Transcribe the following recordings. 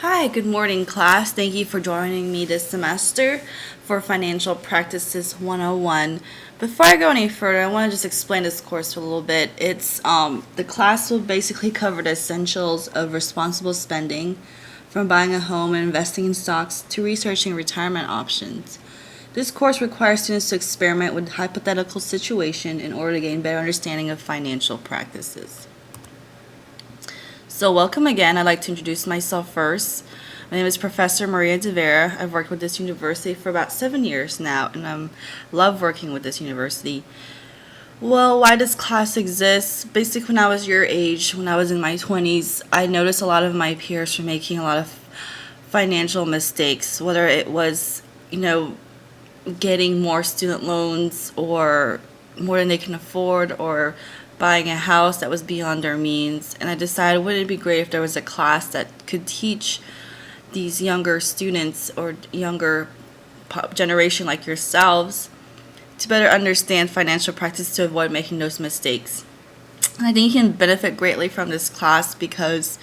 Hi, good morning, class. Thank you for joining me this semester for Financial Practices 101. Before I go any further, I want to just explain this course a little bit. The class will basically cover the essentials of responsible spending, from buying a home and investing in stocks to researching retirement options. This course requires students to experiment with hypothetical situations in order to gain better understanding of financial practices. So welcome again. I'd like to introduce myself first. My name is Professor Maria De Vera. I've worked with this university for about 7 years now, and I love working with this university. Well, why does class exist? Basically, when I was your age, when I was in my 20s, I noticed a lot of my peers were making a lot of financial mistakes, whether it was, getting more student loans or more than they can afford, or buying a house that was beyond their means. And I decided, wouldn't it be great if there was a class that could teach these younger students or younger generation like yourselves to better understand financial practice to avoid making those mistakes. And I think you can benefit greatly from this class because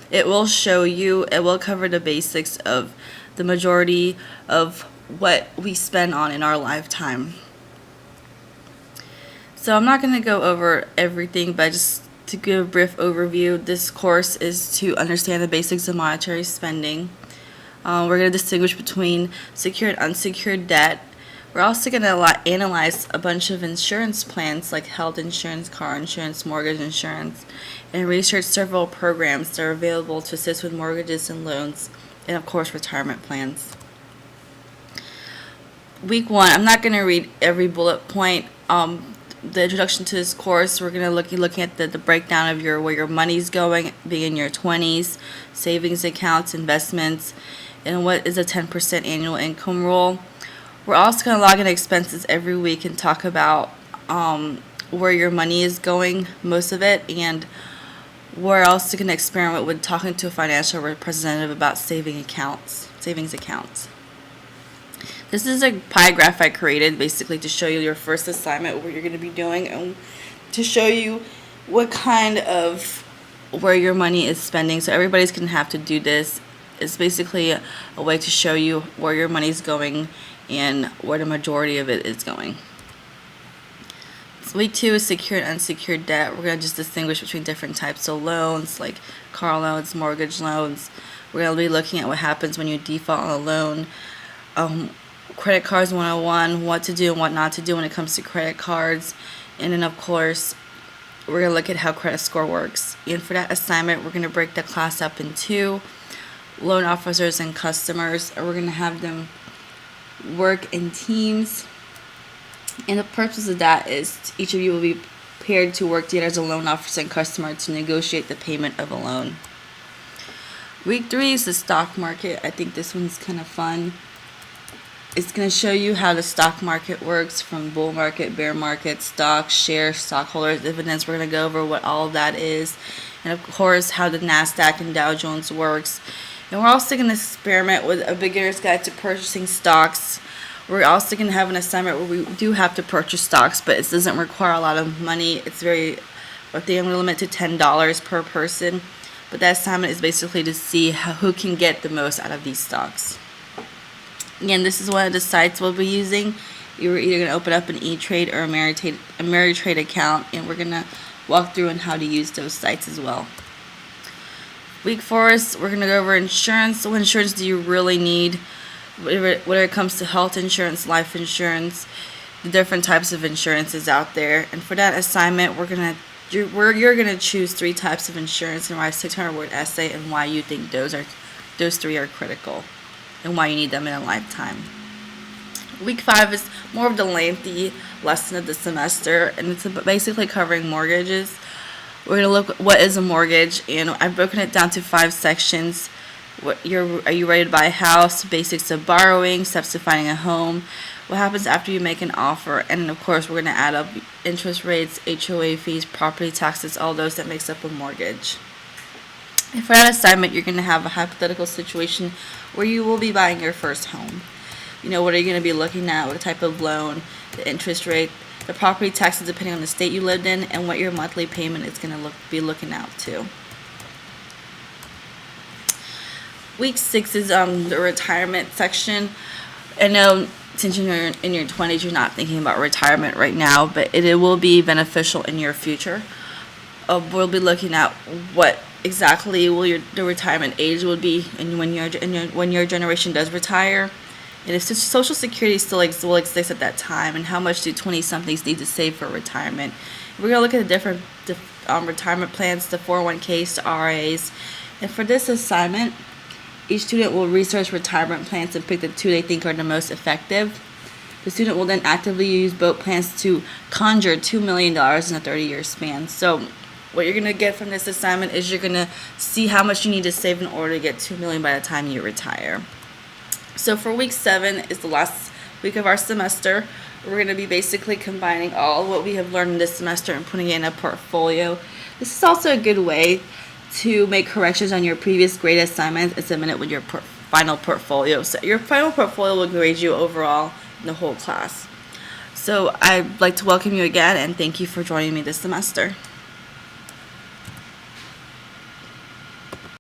it will cover the basics of the majority of what we spend on in our lifetime. So I'm not going to go over everything, but just to give a brief overview, this course is to understand the basics of monetary spending. We're going to distinguish between secured and unsecured debt. We're also going to analyze a bunch of insurance plans like health insurance, car insurance, mortgage insurance, and research several programs that are available to assist with mortgages and loans, and of course retirement plans. Week 1, I'm not going to read every bullet point. The introduction to this course, we're going to looking at the breakdown of where your money's going, being in your 20s, savings accounts, investments, and what is a 10% annual income rule. We're also going to log in expenses every week and talk about where your money is going, most of it, and where else you can experiment with talking to a financial representative about savings accounts. This is a pie graph I created basically to show you your first assignment, what you're going to be doing, and to show you what kind of where your money is spending. So everybody's going to have to do this. It's basically a way to show you where your money is going and where the majority of it is going. So week 2 is secured and unsecured debt. We're going to just distinguish between different types of loans like car loans, mortgage loans. We're going to be looking at what happens when you default on a loan. Credit cards 101, what to do and what not to do when it comes to credit cards. And then of course, we're going to look at how credit score works. And for that assignment, we're going to break the class up in 2, loan officers and customers. And we're going to have them work in teams. And the purpose of that is each of you will be paired to work together as a loan officer and customer to negotiate the payment of a loan. Week 3 is the stock market. I think this one's kind of fun. It's going to show you how the stock market works, from bull market, bear market, stocks, shares, stockholders, dividends. We're going to go over what all of that is. And of course, how the NASDAQ and Dow Jones works. And we're also going to experiment with a beginner's guide to purchasing stocks. We're also going to have an assignment where we do have to purchase stocks, but it doesn't require a lot of money. It's I think I'm going to limit to $10 per person. But that assignment is basically to see who can get the most out of these stocks. Again, this is one of the sites we'll be using. You're either going to open up an E-Trade or a Ameritrade account, and we're going to walk through on how to use those sites as well. Week 4 is we're going to go over insurance. What insurance do you really need? Whether it comes to health insurance, life insurance, the different types of insurances out there. And for that assignment, you're going to choose 3 types of insurance and write a 600-word essay and why you think those 3 are critical and why you need them in a lifetime. Week 5 is more of the lengthy lesson of the semester, and it's basically covering mortgages. We're going to look at what is a mortgage, and I've broken it down to 5 sections. Are you ready to buy a house? Basics of borrowing, steps to finding a home, what happens after you make an offer, and of course we're going to add up interest rates, HOA fees, property taxes, all those that makes up a mortgage. And for that assignment, you're going to have a hypothetical situation where you will be buying your first home. What are you going to be looking at? What type of loan, the interest rate, the property taxes depending on the state you lived in, and what your monthly payment is going to be looking out to. Week 6 is the retirement section. I know since you're in your 20s, you're not thinking about retirement right now, but it will be beneficial in your future. We'll be looking at what exactly will the retirement age will be, and when your generation does retire, and if Social Security still will exist at that time, and how much do 20-somethings need to save for retirement. We're gonna look at the different retirement plans, the 401ks, the RAs, and for this assignment, each student will research retirement plans and pick the two they think are the most effective. The student will then actively use both plans to conjure $2 million in a 30-year span. So what you're going to get from this assignment is you're going to see how much you need to save in order to get $2 million by the time you retire. So for week 7 is the last week of our semester. We're going to be basically combining all what we have learned this semester and putting it in a portfolio. This is also a good way to make corrections on your previous grade assignments and submit it with your final portfolio. So your final portfolio will grade you overall in the whole class. So I'd like to welcome you again and thank you for joining me this semester.